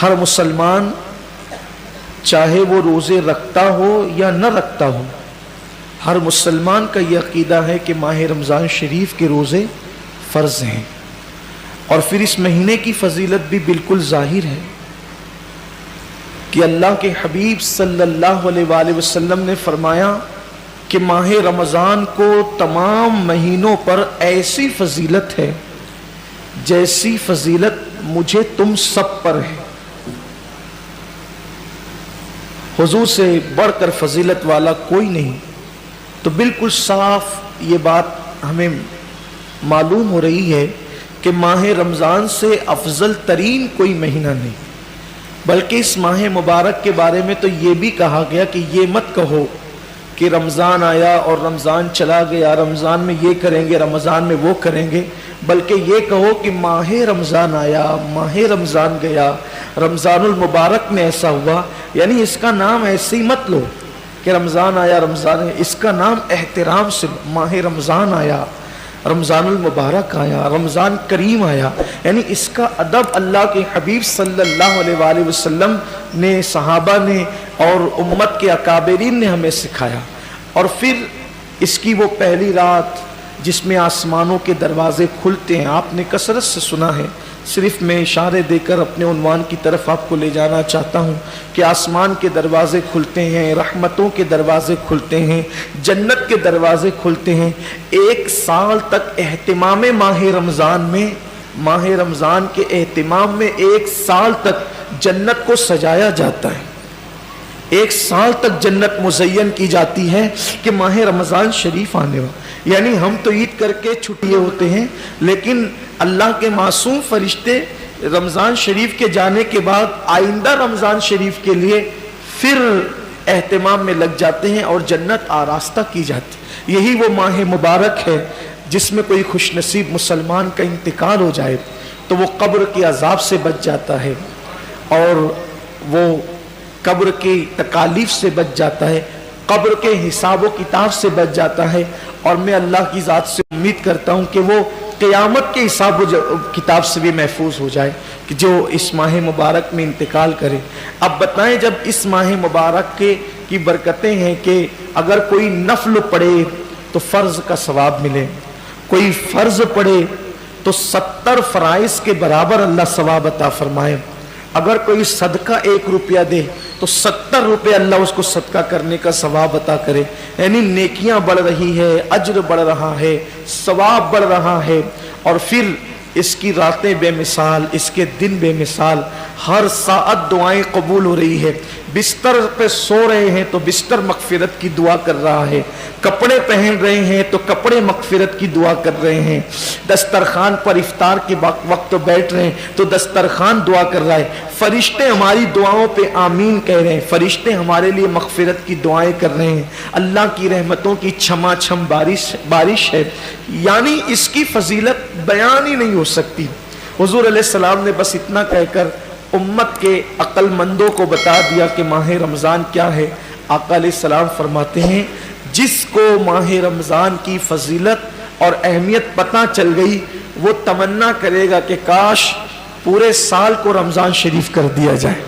ہر مسلمان چاہے وہ روزے رکھتا ہو یا نہ رکھتا ہو، ہر مسلمان کا یہ عقیدہ ہے کہ ماہ رمضان شریف کے روزے فرض ہیں، اور پھر اس مہینے کی فضیلت بھی بالکل ظاہر ہے کہ اللہ کے حبیب صلی اللہ علیہ وآلہ وسلم نے فرمایا کہ ماہ رمضان کو تمام مہینوں پر ایسی فضیلت ہے جیسی فضیلت مجھے تم سب پر ہے۔ حضور سے بڑھ کر فضیلت والا کوئی نہیں۔ تو بالکل صاف یہ بات ہمیں معلوم ہو رہی ہے کہ ماہ رمضان سے افضل ترین کوئی مہینہ نہیں، بلکہ اس ماہ مبارک کے بارے میں تو یہ بھی کہا گیا کہ یہ مت کہو کہ رمضان آیا اور رمضان چلا گیا، رمضان میں یہ کریں گے، رمضان میں وہ کریں گے، بلکہ یہ کہو کہ ماہ رمضان آیا، ماہ رمضان گیا، رمضان المبارک میں ایسا ہوا۔ یعنی اس کا نام ایسے ہی مت لو کہ رمضان آیا رمضان ہے، اس کا نام احترام سے لو۔ ماہ رمضان آیا، رمضان المبارک آیا، رمضان کریم آیا، یعنی اس کا ادب اللہ کے حبیب صلی اللہ علیہ وآلہ وسلم نے، صحابہ نے اور امت کے اکابرین نے ہمیں سکھایا۔ اور پھر اس کی وہ پہلی رات جس میں آسمانوں کے دروازے کھلتے ہیں، آپ نے کثرت سے سنا ہے، صرف میں اشارے دے کر اپنے عنوان کی طرف آپ کو لے جانا چاہتا ہوں کہ آسمان کے دروازے کھلتے ہیں، رحمتوں کے دروازے کھلتے ہیں، جنت کے دروازے کھلتے ہیں۔ ایک سال تک اہتمام ماہ رمضان میں، ماہ رمضان کے اہتمام میں ایک سال تک جنت کو سجایا جاتا ہے، ایک سال تک جنت مزین کی جاتی ہے کہ ماہ رمضان شریف آنے والا۔ یعنی ہم تو عید کر کے چھٹیے ہوتے ہیں، لیکن اللہ کے معصوم فرشتے رمضان شریف کے جانے کے بعد آئندہ رمضان شریف کے لیے پھر اہتمام میں لگ جاتے ہیں اور جنت آراستہ کی جاتی۔ یہی وہ ماہ مبارک ہے جس میں کوئی خوش نصیب مسلمان کا انتقال ہو جائے تو وہ قبر کے عذاب سے بچ جاتا ہے، اور وہ قبر کی تکالیف سے بچ جاتا ہے، قبر کے حساب و کتاب سے بچ جاتا ہے۔ اور میں اللہ کی ذات سے امید کرتا ہوں کہ وہ قیامت کے حساب و کتاب سے بھی محفوظ ہو جائے کہ جو اس ماہ مبارک میں انتقال کرے۔ اب بتائیں، جب اس ماہ مبارک کی برکتیں ہیں کہ اگر کوئی نفل پڑھے تو فرض کا ثواب ملے، کوئی فرض پڑھے تو 70 فرائض کے برابر اللہ ثواب عطا فرمائے، اگر کوئی صدقہ 1 روپیہ دے تو 70 روپے اللہ اس کو صدقہ کرنے کا ثواب عطا کرے۔ یعنی نیکیاں بڑھ رہی ہے، اجر بڑھ رہا ہے، ثواب بڑھ رہا ہے، اور پھر اس کی راتیں بے مثال، اس کے دن بے مثال، ہر ساعت دعائیں قبول ہو رہی ہے۔ بستر پہ سو رہے ہیں تو بستر مغفرت کی دعا کر رہا ہے، کپڑے پہن رہے ہیں تو کپڑے مغفرت کی دعا کر رہے ہیں، دسترخوان پر افطار کے وقت بیٹھ رہے ہیں تو دسترخوان دعا کر رہا ہے، فرشتے ہماری دعاؤں پہ آمین کہہ رہے ہیں، فرشتے ہمارے لیے مغفرت کی دعائیں کر رہے ہیں، اللہ کی رحمتوں کی چھما چھم بارش ہے۔ یعنی اس کی فضیلت بیان ہی نہیں ہو سکتی۔ حضور علیہ السلام نے بس اتنا کہہ کر امت کے عقل مندوں کو بتا دیا کہ ماہ رمضان کیا ہے۔ آقا علیہ السلام فرماتے ہیں، جس کو ماہ رمضان کی فضیلت اور اہمیت پتہ چل گئی وہ تمنا کرے گا کہ کاش پورے سال کو رمضان شریف کر دیا جائے،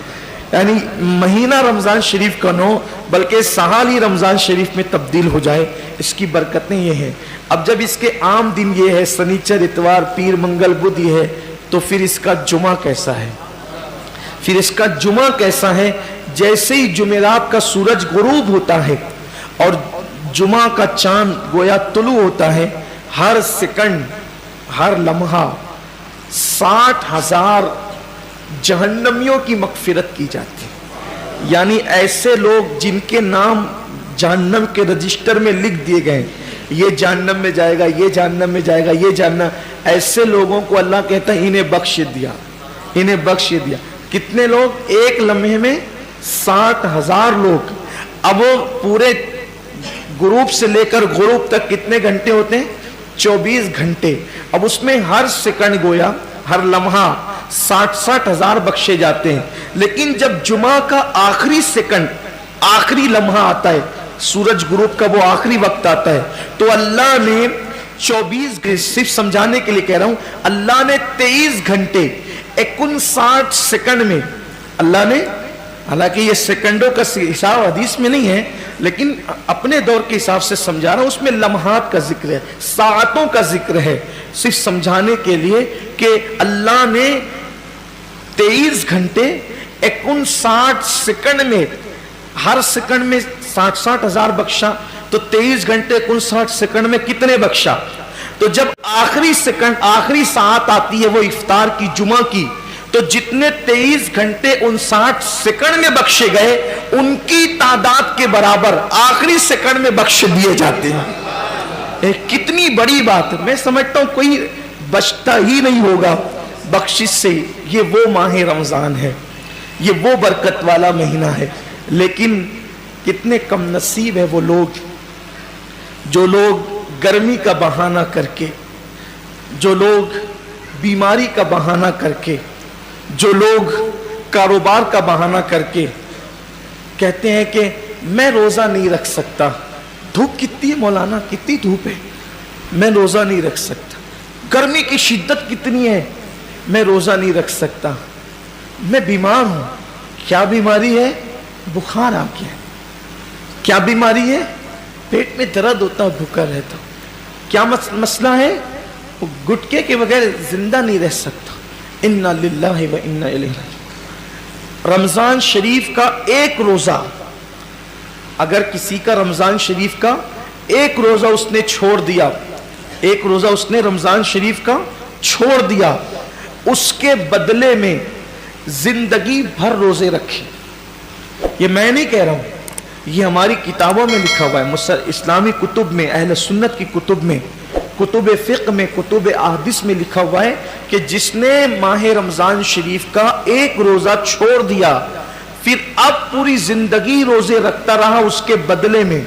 یعنی مہینہ رمضان شریف کا نو بلکہ سال ہی رمضان شریف میں تبدیل ہو جائے۔ اس کی برکتیں یہ ہیں۔ اب جب اس کے عام دن یہ ہے، سنیچر اتوار پیر منگل بدھ یہ ہے، تو پھر اس کا جمعہ کیسا ہے؟ پھر اس کا جمعہ کیسا ہے؟ جیسے ہی جمعرات کا سورج غروب ہوتا ہے اور جمعہ کا چاند گویا طلوع ہوتا ہے، ہر سیکنڈ، ہر لمحہ 60,000 جہنمیوں کی مغفرت کی جاتی ہے۔ یعنی ایسے لوگ جن کے نام جہنم کے رجسٹر میں لکھ دیے گئے، یہ جہنم میں جائے گا، یہ جہنم میں جائے گا، یہ جہنم، ایسے لوگوں کو اللہ کہتا ہے انہیں بخش دیا، انہیں بخش دیا۔ کتنے لوگ؟ ایک لمحے میں 60,000 لوگ۔ اب وہ پورے غروب سے لے کر غروب تک کتنے گھنٹے ہوتے ہیں؟ 24 گھنٹے۔ اب اس میں ہر سیکنڈ گویا ہر لمحہ 60,000 بخشے جاتے ہیں۔ لیکن جب جمعہ کا آخری سیکنڈ، آخری لمحہ آتا ہے، سورج غروب کا وہ آخری وقت آتا ہے، تو اللہ نے 24، صرف سمجھانے کے لیے کہہ رہا ہوں، اللہ نے 23 گھنٹے 59 سیکنڈ میں اللہ نے, حالانکہ یہ سیکنڈوں کا حساب حدیث میں نہیں ہے لیکن اپنے دور کے حساب سے سمجھا رہا ہوں, اس میں لمحات کا ذکر ہے, ساعتوں کا ذکر ہے, صرف سمجھانے کے لیے کہ اللہ نے 23 گھنٹے 59 سیکنڈ میں, ہر سیکنڈ میں 60 ہزار بخشا, تو 23 گھنٹے 59 سیکنڈ میں کتنے بخشا؟ تو جب آخری سیکنڈ, آخری ساعت آتی ہے وہ افطار کی, جمعہ کی, تو جتنے 23 گھنٹے 59 سیکنڈ میں بخشے گئے ان کی تعداد کے برابر آخری سیکنڈ میں بخش دیے جاتے ہیں. کتنی بڑی بات ہے. میں سمجھتا ہوں کوئی بچتا ہی نہیں ہوگا بخشش سے. یہ وہ ماہ رمضان ہے, یہ وہ برکت والا مہینہ ہے. لیکن کتنے کم نصیب ہے وہ لوگ جو لوگ گرمی کا بہانہ کر کے, جو لوگ بیماری کا بہانہ کر کے, جو لوگ کاروبار کا بہانہ کر کے کہتے ہیں کہ میں روزہ نہیں رکھ سکتا. دھوپ کتنی ہے مولانا, کتنی دھوپ ہے, میں روزہ نہیں رکھ سکتا. گرمی کی شدت کتنی ہے, میں روزہ نہیں رکھ سکتا. میں بیمار ہوں. کیا بیماری ہے؟ بخار آ گیا. کیا بیماری ہے؟ پیٹ میں درد ہوتا, بھوکا رہتا. کیا مسئلہ ہے؟ گٹکے کے بغیر زندہ نہیں رہ سکتا. انا للہ و انا الیہ راجعون. رمضان شریف کا ایک روزہ, اگر کسی کا رمضان شریف کا ایک روزہ اس نے چھوڑ دیا, ایک روزہ اس نے رمضان شریف کا چھوڑ دیا, اس کے بدلے میں زندگی بھر روزے رکھے. یہ میں نہیں کہہ رہا ہوں, یہ ہماری کتابوں میں لکھا ہوا ہے, اسلامی کتب میں, اہل سنت کی کتب میں, کتب فقہ میں, کتب احادیث میں لکھا ہوا ہے کہ جس نے ماہ رمضان شریف کا ایک روزہ چھوڑ دیا پھر اب پوری زندگی روزے رکھتا رہا اس کے بدلے میں,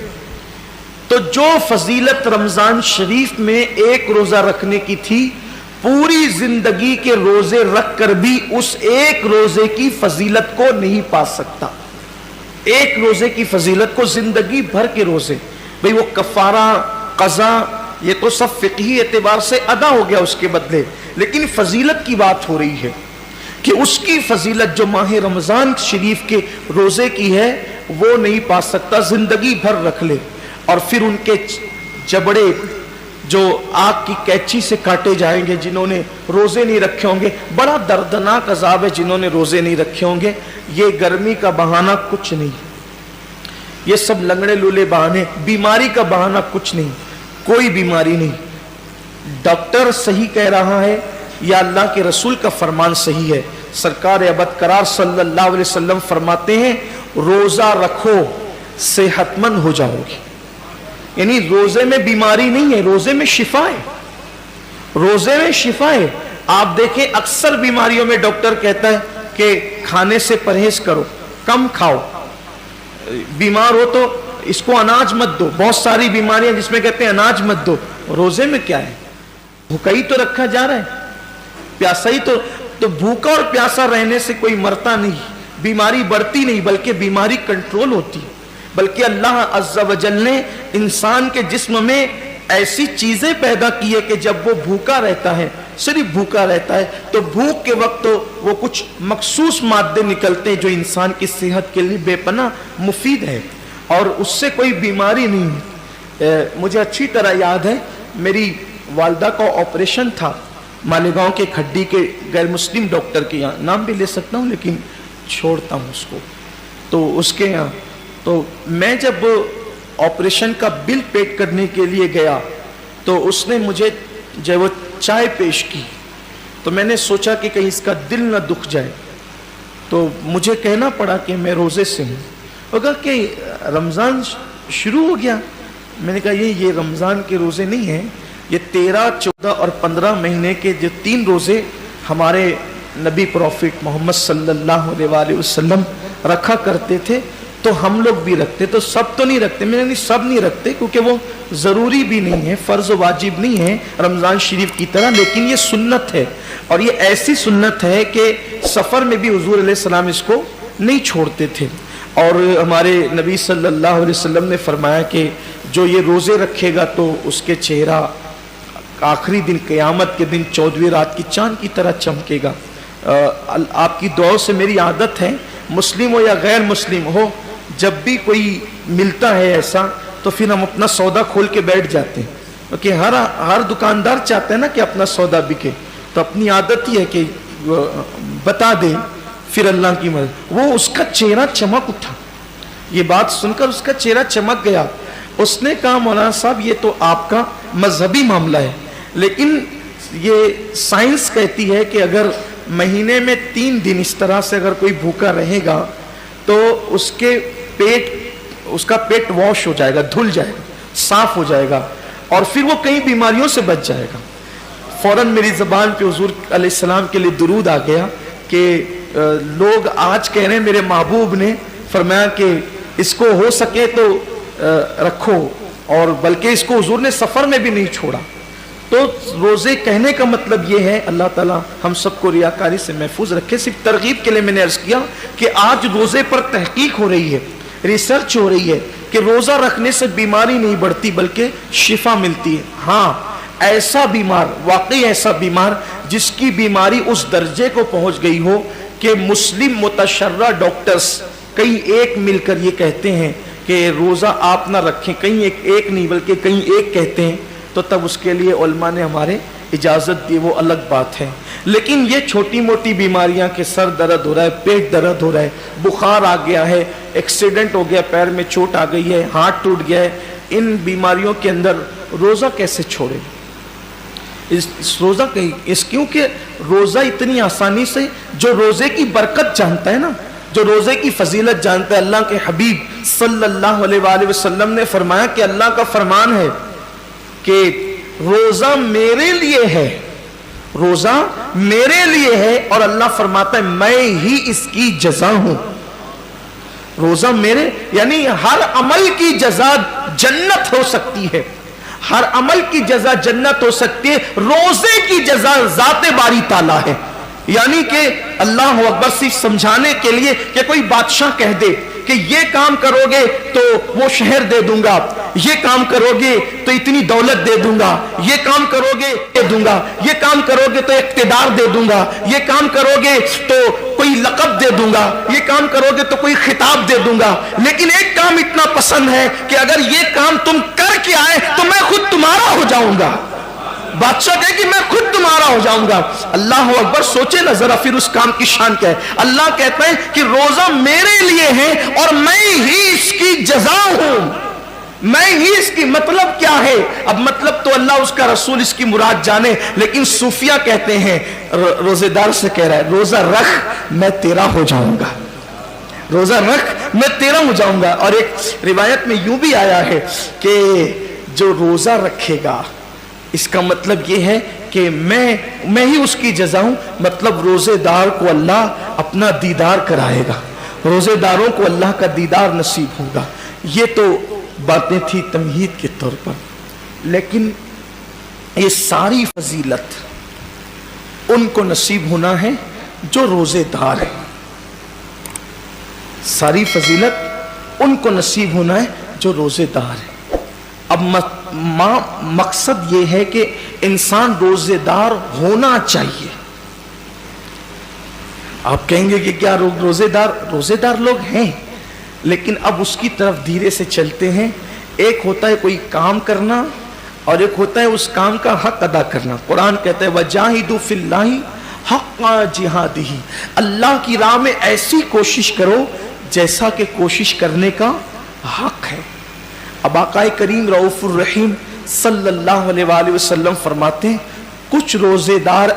تو جو فضیلت رمضان شریف میں ایک روزہ رکھنے کی تھی پوری زندگی کے روزے رکھ کر بھی اس ایک روزے کی فضیلت کو نہیں پا سکتا. ایک روزے کی فضیلت کو زندگی بھر کے روزے, بھئی وہ کفارہ, قضا, یہ تو سب فقہی اعتبار سے ادا ہو گیا اس کے بدلے, لیکن فضیلت کی بات ہو رہی ہے کہ اس کی فضیلت جو ماہ رمضان شریف کے روزے کی ہے وہ نہیں پا سکتا. زندگی بھر رکھ لے اور پھر ان کے جبڑے جو آگ کی کینچی سے کاٹے جائیں گے جنہوں نے روزے نہیں رکھے ہوں گے. بڑا دردناک عذاب ہے جنہوں نے روزے نہیں رکھے ہوں گے. یہ گرمی کا بہانہ کچھ نہیں, یہ سب لنگڑے لولے بہانے, بیماری کا بہانہ کچھ نہیں, کوئی بیماری نہیں. ڈاکٹر صحیح کہہ رہا ہے یا اللہ کے رسول کا فرمان صحیح ہے؟ سرکار ابد قرار صلی اللہ علیہ وسلم فرماتے ہیں روزہ رکھو صحت مند ہو جاؤ گی. یعنی روزے میں بیماری نہیں ہے, روزے میں شفا ہے, روزے میں شفا ہے. آپ دیکھیں اکثر بیماریوں میں ڈاکٹر کہتا ہے کہ کھانے سے پرہیز کرو, کم کھاؤ. بیمار ہو تو اس کو اناج مت دو, بہت ساری بیماریاں جس میں کہتے ہیں اناج مت دو. روزے میں کیا ہے؟ بھوکا ہی تو رکھا جا رہا ہے, پیاسا ہی تو بھوکا اور پیاسا رہنے سے کوئی مرتا نہیں, بیماری بڑھتی نہیں بلکہ بیماری کنٹرول ہوتی ہے. بلکہ اللہ عز و جل نے انسان کے جسم میں ایسی چیزیں پیدا کی ہے کہ جب وہ بھوکا رہتا ہے, صرف بھوکا رہتا ہے, تو بھوک کے وقت تو وہ کچھ مخصوص مادے نکلتے ہیں جو انسان کی صحت کے لیے بے پناہ مفید ہے اور اس سے کوئی بیماری نہیں. مجھے اچھی طرح یاد ہے میری والدہ کا آپریشن تھا مالیگاؤں کے کھڈی کے غیر مسلم ڈاکٹر کے یہاں, نام بھی لے سکتا ہوں لیکن چھوڑتا ہوں اس کو, تو اس کے یہاں. تو میں جب آپریشن کا بل پیڈ کرنے کے لیے گیا تو اس نے مجھے جب وہ چائے پیش کی تو میں نے سوچا کہ کہیں اس کا دل نہ دکھ جائے, تو مجھے کہنا پڑا کہ میں روزے سے ہوں. وہ کہا کہ رمضان شروع ہو گیا. میں نے کہا یہ رمضان کے روزے نہیں ہیں, یہ 13, 14 اور 15 مہینے کے جو 3 روزے ہمارے نبی پروفٹ محمد صلی اللہ علیہ وآلہ وسلم رکھا کرتے تھے تو ہم لوگ بھی رکھتے. تو سب تو نہیں رکھتے, میں نے نہیں سب نہیں رکھتے کیونکہ وہ ضروری بھی نہیں ہے, فرض و واجب نہیں ہے رمضان شریف کی طرح, لیکن یہ سنت ہے. اور یہ ایسی سنت ہے کہ سفر میں بھی حضور علیہ السلام اس کو نہیں چھوڑتے تھے. اور ہمارے نبی صلی اللہ علیہ وسلم نے فرمایا کہ جو یہ روزے رکھے گا تو اس کے چہرہ آخری دن قیامت کے دن 14ویں رات کی چاند کی طرح چمکے گا. آپ کی دعاؤں سے میری عادت ہے، مسلم ہو یا غیر مسلم ہو، جب بھی کوئی ملتا ہے ایسا تو پھر ہم اپنا سودا کھول کے بیٹھ جاتے ہیں، کیونکہ ہر دکاندار چاہتا ہے نا کہ اپنا سودا بکے، تو اپنی عادت ہی ہے کہ بتا دے، پھر اللہ کی مدد۔ وہ اس کا چہرہ چمک اٹھا، یہ بات سن کر اس کا چہرہ چمک گیا۔ اس نے کہا مولانا صاحب یہ تو آپ کا مذہبی معاملہ ہے، لیکن یہ سائنس کہتی ہے کہ اگر مہینے میں 3 دن اس طرح سے اگر کوئی بھوکا رہے گا تو اس کا پیٹ واش ہو جائے گا، دھل جائے گا، صاف ہو جائے گا، اور پھر وہ کئی بیماریوں سے بچ جائے گا۔ فوراً میری زبان پہ حضور علیہ السلام کے لیے درود آ گیا کہ لوگ آج کہہ رہے ہیں میرے محبوب نے فرمایا کہ اس کو ہو سکے تو رکھو، اور بلکہ اس کو حضور نے سفر میں بھی نہیں چھوڑا۔ تو روزے کہنے کا مطلب یہ ہے، اللہ تعالیٰ ہم سب کو ریاکاری سے محفوظ رکھے۔ صرف ترغیب کے لیے میں نے عرض کیا کہ آج روزے پر تحقیق ہو رہی ہے، ریسرچ ہو رہی ہے کہ روزہ رکھنے سے بیماری نہیں بڑھتی بلکہ شفا ملتی ہے۔ ہاں، ایسا بیمار، واقعی ایسا بیمار جس کی بیماری اس درجے کو پہنچ گئی ہو کہ مسلم متشرع ڈاکٹرز کئی ایک مل کر یہ کہتے ہیں کہ روزہ آپ نہ رکھیں، کہیں ایک نہیں بلکہ کہیں ایک کہتے ہیں، تو تب اس کے لیے علماء نے ہمارے اجازت دی، وہ الگ بات ہے۔ لیکن یہ چھوٹی موٹی بیماریاں کہ سر درد ہو رہا ہے، پیٹ درد ہو رہا ہے، بخار آ گیا ہے، ایکسیڈنٹ ہو گیا، پیر میں چوٹ آ گئی ہے، ہاتھ ٹوٹ گیا ہے، ان بیماریوں کے اندر روزہ کیسے چھوڑے؟ روزہ کیونکہ روزہ اتنی آسانی سے، جو روزے کی برکت جانتا ہے نا، جو روزے کی فضیلت جانتا ہے، اللہ کے حبیب صلی اللہ علیہ وآلہ وسلم نے فرمایا کہ اللہ کا فرمان ہے کہ روزہ میرے لیے ہے، روزہ میرے لیے ہے، اور اللہ فرماتا ہے میں ہی اس کی جزا ہوں۔ روزہ میرے، یعنی ہر عمل کی جزا جنت ہو سکتی ہے، ہر عمل کی جزا جنت ہو سکتی ہے، روزے کی جزا ذات باری تعالیٰ ہے۔ یعنی کہ اللہ اکبر صرف سمجھانے کے لیے کہ کوئی بادشاہ کہہ دے کہ یہ کام کرو گے تو وہ شہر دے دوں گا، یہ کام کرو گے تو اتنی دولت دے دوں گا، یہ کام کرو گے دے دوں گا، یہ کام کرو گے تو اقتدار دے دوں گا، یہ کام کرو گے تو کوئی لقب دے دوں گا، یہ کام کرو گے تو کوئی خطاب دے دوں گا، لیکن ایک کام اتنا پسند ہے کہ اگر یہ کام تم کر کے آئے تو میں خود تمہارا ہو جاؤں گا۔ بادشاہ کہے کہ میں خود تمہارا ہو جاؤں گا۔ اللہ اکبر، سوچے نا ذرا پھر اس کام کی شان کیا ہے۔ اللہ کہتا ہے کہ روزہ میرے لیے ہے اور میں ہی اس کی جزا ہوں، میں ہی اس کی، مطلب کیا ہے؟ اب مطلب تو اللہ اس کا رسول اس کی مراد جانے، لیکن صوفیہ کہتے ہیں، روزے دار سے کہہ رہا ہے روزہ رکھ میں تیرا ہو جاؤں گا، روزہ رکھ میں تیرا ہو جاؤں گا۔ اور ایک روایت میں یوں بھی آیا ہے کہ جو روزہ رکھے گا، اس کا مطلب یہ ہے کہ میں ہی اس کی جزا ہوں، مطلب روزے دار کو اللہ اپنا دیدار کرائے گا، روزے داروں کو اللہ کا دیدار نصیب ہوگا۔ یہ تو باتیں تھی تمہید کے طور پر، لیکن یہ ساری فضیلت ان کو نصیب ہونا ہے جو روزے دار ہیں، ساری فضیلت ان کو نصیب ہونا ہے جو روزے دار ہیں۔ اب مقصد یہ ہے کہ انسان روزے دار ہونا چاہیے۔ آپ کہیں گے کہ کیا روزے دار لوگ ہیں، لیکن اب اس کی طرف دھیرے سے چلتے ہیں۔ ایک ہوتا ہے کوئی کام کرنا اور ایک ہوتا ہے اس کام کا حق ادا کرنا۔ قرآن کہتا ہے وَجَاهِدُوا فِي اللَّهِ حَقَّ جِهَادِهِ، اللہ کی راہ میں ایسی کوشش کرو جیسا کہ کوشش کرنے کا حق ہے۔ اب آقا کریم رؤوف الرحیم صلی اللہ علیہ وآلہ وسلم فرماتے ہیں کچھ روزے دار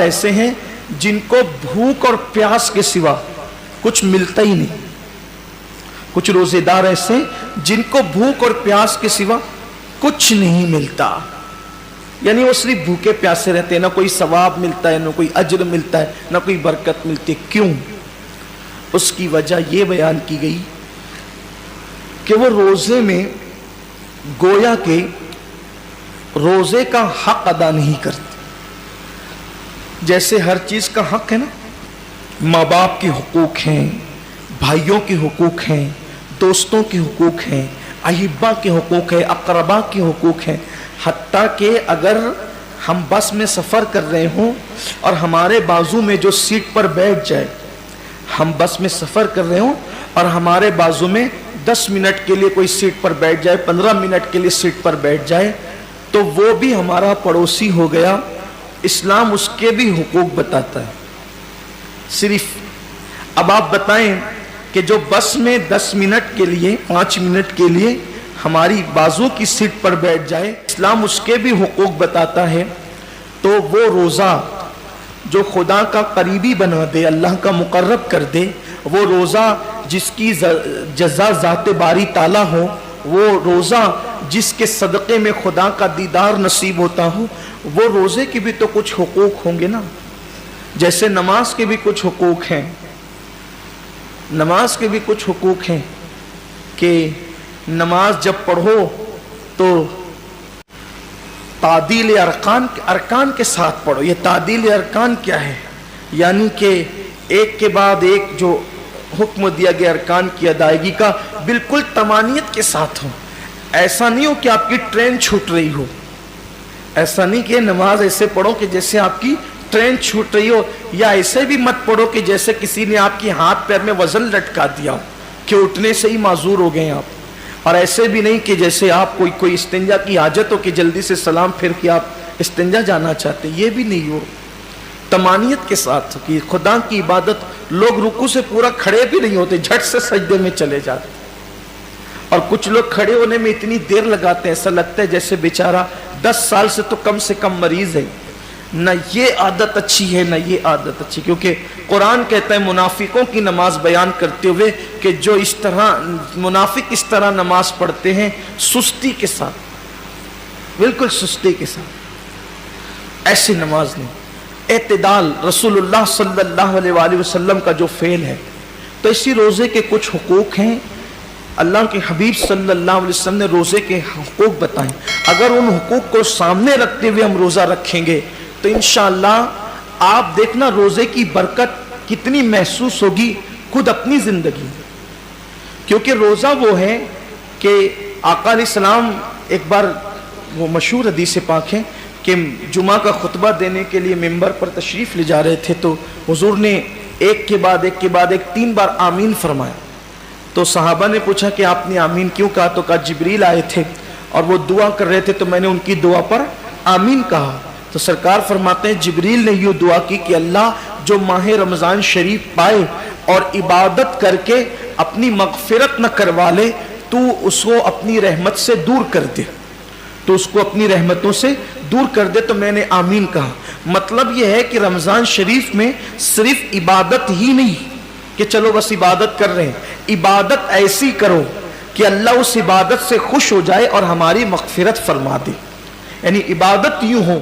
ایسے ہیں جن کو بھوک اور پیاس کے سوا کچھ ملتا ہی نہیں۔ کچھ روزے دار ایسے ہیں جن کو بھوک اور پیاس کے سوا کچھ نہیں ملتا، یعنی وہ صرف بھوکے پیاسے رہتے ہیں، نہ کوئی ثواب ملتا ہے، نہ کوئی اجر ملتا ہے، نہ کوئی برکت ملتی ہے۔ کیوں؟ اس کی وجہ یہ بیان کی گئی کہ وہ روزے میں گویا کہ روزے کا حق ادا نہیں کرتے۔ جیسے ہر چیز کا حق ہے نا، ماں باپ کے حقوق ہیں، بھائیوں کے حقوق ہیں، دوستوں کے حقوق ہیں، احبا کے حقوق ہیں، اقربا کے حقوق ہیں، حتیٰ کہ اگر ہم بس میں سفر کر رہے ہوں اور ہمارے بازو میں جو سیٹ پر بیٹھ جائے، ہم بس میں سفر کر رہے ہوں اور ہمارے بازو میں 10 منٹ کے لیے کوئی سیٹ پر بیٹھ جائے، 15 منٹ کے لیے سیٹ پر بیٹھ جائے، تو وہ بھی ہمارا پڑوسی ہو گیا۔ اسلام اس کے بھی حقوق بتاتا ہے۔ صرف اب آپ بتائیں کہ جو بس میں 10 منٹ کے لیے 5 منٹ کے لیے ہماری بازو کی سیٹ پر بیٹھ جائے، اسلام اس کے بھی حقوق بتاتا ہے، تو وہ روزہ جو خدا کا قریبی بنا دے، اللہ کا مقرب کر دے، وہ روزہ جس کی جزا ذات باری تعالیٰ ہو، وہ روزہ جس کے صدقے میں خدا کا دیدار نصیب ہوتا ہو، وہ روزے کی بھی تو کچھ حقوق ہوں گے نا۔ جیسے نماز کے بھی کچھ حقوق ہیں، نماز کے بھی کچھ حقوق ہیں کہ نماز جب پڑھو تو تعدیل ارکان کے ساتھ پڑھو۔ یہ تعدیل ارکان کیا ہے؟ یعنی کہ ایک کے بعد ایک جو حکم دیا گیا ارکان کی ادائیگی کا بالکل تمانیت کے ساتھ ہو۔ ایسا نہیں ہو کہ آپ کی ٹرین چھوٹ رہی ہو، ایسا نہیں کہ نماز ایسے پڑھو کہ جیسے آپ کی ٹرین چھوٹ رہی ہو، یا ایسے بھی مت پڑھو کہ جیسے کسی نے آپ کی ہاتھ پیر میں وزن لٹکا دیا ہو کہ اٹھنے سے ہی معذور ہو گئے آپ، اور ایسے بھی نہیں کہ جیسے آپ کوئی استنجا کی حاجت ہو کہ جلدی سے سلام پھر کے آپ استنجا جانا چاہتے، یہ بھی نہیں ہو۔ تمانیت کے ساتھ کہ خدا کی عبادت، لوگ رکوع سے پورا کھڑے بھی نہیں ہوتے، جھٹ سے سجدے میں چلے جاتے، اور کچھ لوگ کھڑے ہونے میں اتنی دیر لگاتے ہیں ایسا لگتا ہے جیسے بیچارہ 10 سال سے کم مریض ہے۔ نہ یہ عادت اچھی ہے، نہ یہ عادت اچھی، کیونکہ قرآن کہتا ہے منافقوں کی نماز بیان کرتے ہوئے کہ جو اس طرح منافق اس طرح نماز پڑھتے ہیں سستی کے ساتھ، بالکل سستی کے ساتھ، ایسی نماز نہیں۔ اعتدال رسول اللہ صلی اللہ علیہ وآلہ وسلم کا جو فعل ہے، تو اسی روزے کے کچھ حقوق ہیں۔ اللہ کے حبیب صلی اللہ علیہ وسلم نے روزے کے حقوق بتائیں، اگر ان حقوق کو سامنے رکھتے ہوئے ہم روزہ رکھیں گے تو انشاءاللہ آپ دیکھنا روزے کی برکت کتنی محسوس ہوگی خود اپنی زندگی میں۔ کیونکہ روزہ وہ ہے کہ آقا علیہ السلام ایک بار، وہ مشہور حدیث پاک ہے کہ جمعہ کا خطبہ دینے کے لیے ممبر پر تشریف لے جا رہے تھے، تو حضور نے ایک کے بعد ایک 3 بار آمین فرمایا۔ تو صحابہ نے پوچھا کہ آپ نے آمین کیوں کہا؟ تو کہا جبریل آئے تھے اور وہ دعا کر رہے تھے تو میں نے ان کی دعا پر آمین کہا۔ تو سرکار فرماتے ہیں جبریل نے یہ دعا کی کہ اللہ جو ماہ رمضان شریف پائے اور عبادت کر کے اپنی مغفرت نہ کروا لے، تو اس کو اپنی رحمت سے دور کر دے، تو اس کو اپنی رحمتوں سے دور کر دے۔ تو میں نے آمین کہا۔ مطلب یہ ہے کہ رمضان شریف میں صرف عبادت ہی نہیں کہ چلو بس عبادت کر رہے ہیں، عبادت ایسی کرو کہ اللہ اس عبادت سے خوش ہو جائے اور ہماری مغفرت فرما دے، یعنی عبادت یوں ہو